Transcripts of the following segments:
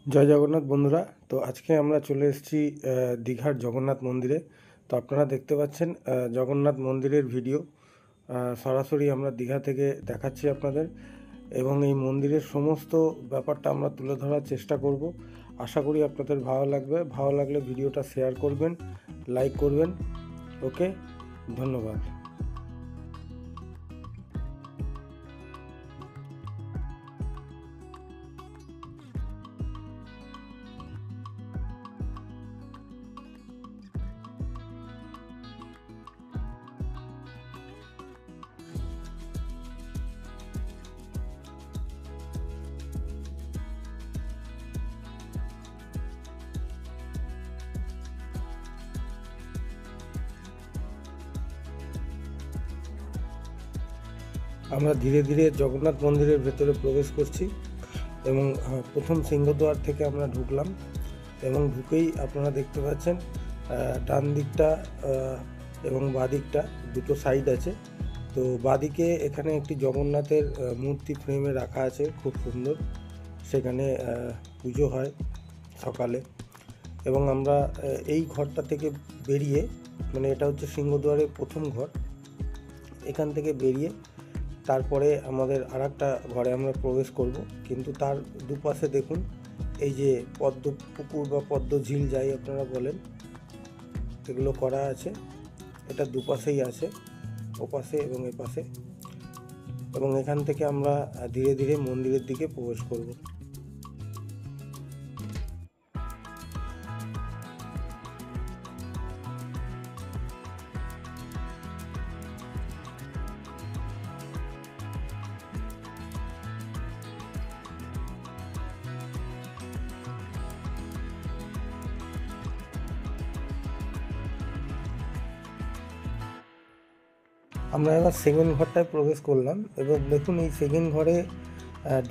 জয় জগন্নাথ বন্ধুরা। তো আজকে আমরা চলে এসেছি দীঘার জগন্নাথ মন্দিরে। তো আপনারা দেখতে পাচ্ছেন জগন্নাথ মন্দিরের ভিডিও সরাসরি আমরা দীঘা থেকে দেখাচ্ছি আপনাদের, এবং এই মন্দিরের সমস্ত ব্যাপারটা আমরা তুলে ধরার চেষ্টা করব। আশা করি আপনাদের ভালো লাগবে। ভালো লাগলে ভিডিওটা শেয়ার করবেন, লাইক করবেন। ওকে, ধন্যবাদ। আমরা ধীরে ধীরে জগন্নাথ মন্দিরের ভেতরে প্রবেশ করছি, এবং প্রথম সিংহদ্বার থেকে আমরা ঢুকলাম, এবং ঢুকেই আপনারা দেখতে পাচ্ছেন ডান দিকটা এবং বাঁ দিকটা দুটো সাইড আছে। তো বাঁদিকে এখানে একটি জগন্নাথের মূর্তি ফ্রেমে রাখা আছে, খুব সুন্দর। সেখানে পুজো হয় সকালে, এবং আমরা এই ঘরটা থেকে বেরিয়ে, মানে এটা হচ্ছে সিংহদ্বারের প্রথম ঘর, এখান থেকে বেরিয়ে তারপরে আমাদের আর একটা ঘরে আমরা প্রবেশ করব। কিন্তু তার দুপাশে দেখুন, এই যে পদ্ম পুকুর বা পদ্ম ঝিল যাই আপনারা বলেন, এগুলো করা আছে। এটা দুপাশেই আছে, ওপাশে এবং এপাশে, এবং এখান থেকে আমরা ধীরে ধীরে মন্দিরের দিকে প্রবেশ করব। আমরা এবার সেকেন্ড ঘরটায় প্রবেশ করলাম, এবং দেখুন এই সেকেন্ড ঘরে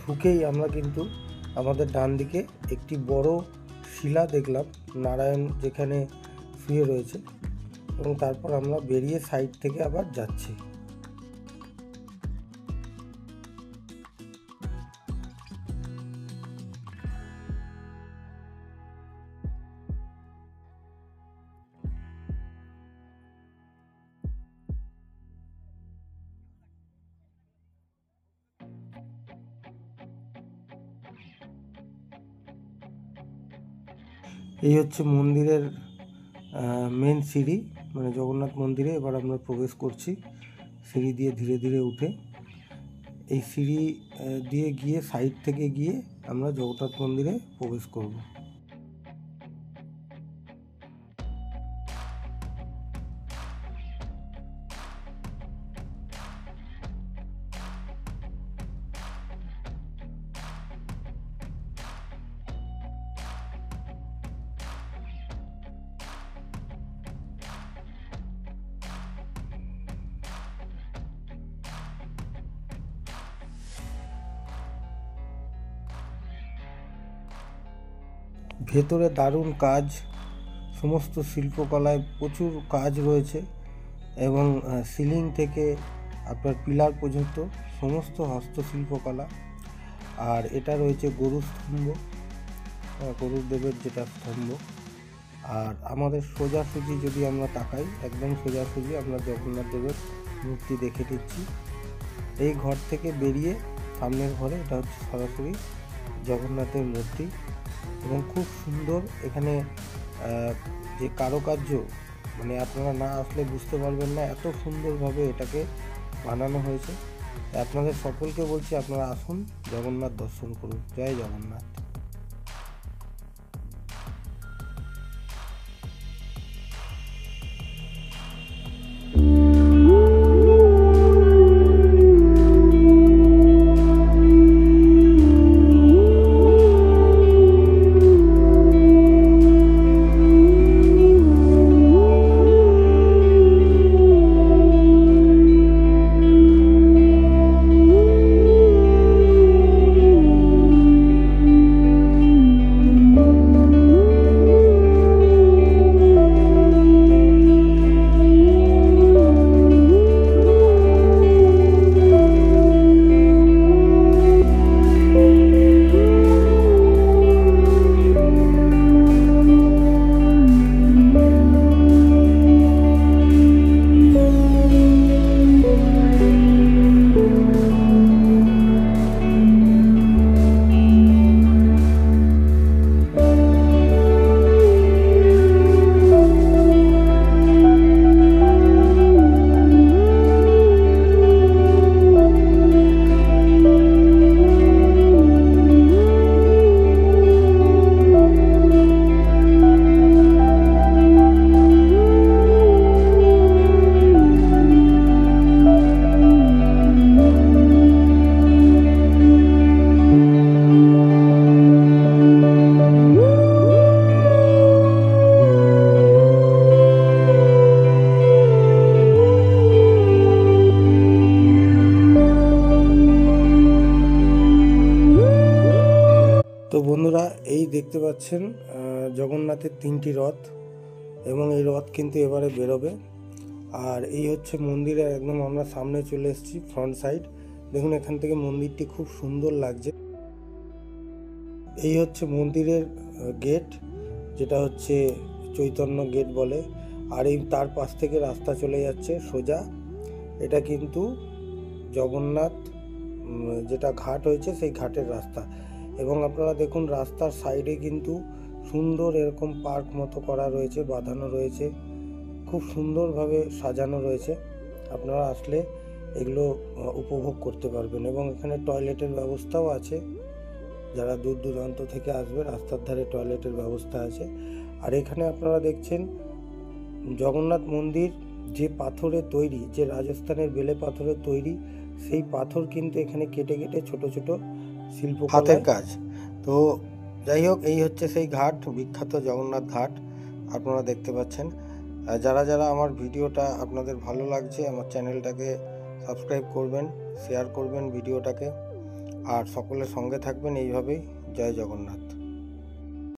ঢুকেই আমরা কিন্তু আমাদের ডান দিকে একটি বড় শিলা দেখলাম, নারায়ণ যেখানে শুয়ে রয়েছে, এবং তারপর আমরা বেরিয়ে সাইড থেকে আবার যাচ্ছি। এই হচ্ছে মন্দিরের মেন সিঁড়ি, মানে জগন্নাথ মন্দিরে এবার আমরা প্রবেশ করছি সিঁড়ি দিয়ে ধীরে ধীরে উঠে। এই সিঁড়ি দিয়ে গিয়ে সাইড থেকে গিয়ে আমরা জগন্নাথ মন্দিরে প্রবেশ করব। ভেতরে দারুণ কাজ, সমস্ত শিল্পকলায় প্রচুর কাজ রয়েছে, এবং সিলিং থেকে আপনার পিলার পর্যন্ত সমস্ত হস্তশিল্পকলা। আর এটা রয়েছে গরুর স্তম্ভ, গরুর দেবের যেটা স্তম্ভ। আর আমাদের সোজাসুজি যদি আমরা তাকাই, একদম সোজাসুজি আমরা জগন্নাথ দেবের মূর্তি দেখে নিচ্ছি। এই ঘর থেকে বেরিয়ে সামনের ঘরে, এটা হচ্ছে সরাসরি জগন্নাথের মূর্তি, এবং খুব সুন্দর। এখানে যে কারুকার্য, মানে আপনারা না আসলে বুঝতে পারবেন না, এত সুন্দরভাবে এটাকে বানানো হয়েছে। আপনাদের সকলকে বলছি, আপনারা আসুন, জগন্নাথ দর্শন করুন। জয় জগন্নাথ। বন্ধুরা, এই দেখতে পাচ্ছেন জগন্নাথের 3টি রথ, এবং এই রথ কিন্তু এবারে বেরোবে। আর এই হচ্ছে মন্দিরে একদম আমরা সামনে চলে এসেছি, ফ্রন্ট সাইড। দেখুন এখান থেকে মন্দিরটি খুব সুন্দর লাগছে। এই হচ্ছে মন্দিরের গেট, যেটা হচ্ছে চৈতন্য গেট বলে। আর এই তার পাশ থেকে রাস্তা চলে যাচ্ছে সোজা। এটা কিন্তু জগন্নাথ যেটা ঘাট হয়েছে সেই ঘাটের রাস্তা। এবং আপনারা দেখুন রাস্তার সাইডে কিন্তু সুন্দর এরকম পার্ক মতো করা রয়েছে, বাঁধানো রয়েছে, খুব সুন্দরভাবে সাজানো রয়েছে। আপনারা আসলে এগুলো উপভোগ করতে পারবেন। এবং এখানে টয়লেটের ব্যবস্থাও আছে, যারা দূর দূরান্ত থেকে আসবে রাস্তার ধারে টয়লেটের ব্যবস্থা আছে। আর এখানে আপনারা দেখছেন জগন্নাথ মন্দির যে পাথরের তৈরি, যে রাজস্থানের বেলে পাথরের তৈরি, সেই পাথর কিন্তু এখানে কেটে কেটে ছোট ছোট শিল্পকলার কাজ। তো যাই হোক, এই হচ্ছে সেই ঘাট, বিখ্যাত জগন্নাথ ঘাট আপনারা দেখতে পাচ্ছেন। যারা যারা আমার ভিডিওটা আপনাদের ভালো লাগছে, আমার চ্যানেলটাকে সাবস্ক্রাইব করবেন, শেয়ার করবেন ভিডিওটাকে, আর সকলের সঙ্গে থাকবেন এইভাবেই। জয় জগন্নাথ।